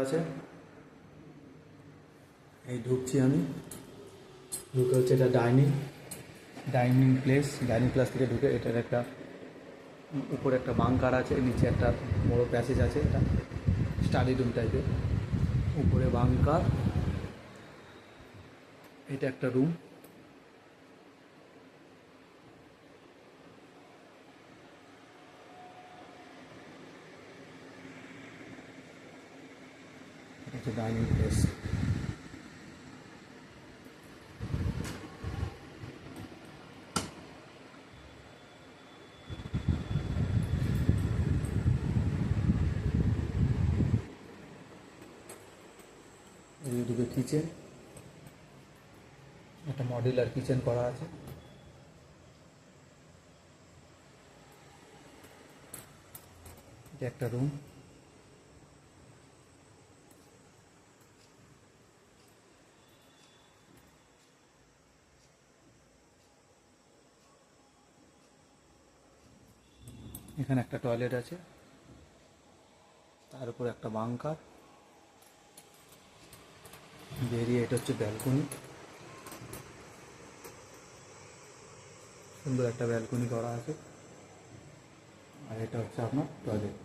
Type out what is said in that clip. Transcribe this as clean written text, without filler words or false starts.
আছে। এই ঢুকছি আমি, ঢুকে হচ্ছে এটা ডাইনিং প্লেস থেকে ঢুকে এটার একটা উপরে একটা বাংকার আছে, নিচে একটা বড় প্যাসেজ আছে, এটা স্টাডি রুম টাইপের। উপরে বাংকার, এটা একটা রুম। এটা হচ্ছে ডাইনিং প্লেস। এইদিকে কিচেন, একটা মডিউলার কিচেন করা আছে। এটা একটা রুম। এখানে একটা টয়লেট আছে, তার উপর একটা বাংকার। বেরিয়ে এটা হচ্ছে ব্যালকনি, সুন্দর একটা ব্যালকনি করা আছে। আর এটা হচ্ছে আপনার টয়লেট।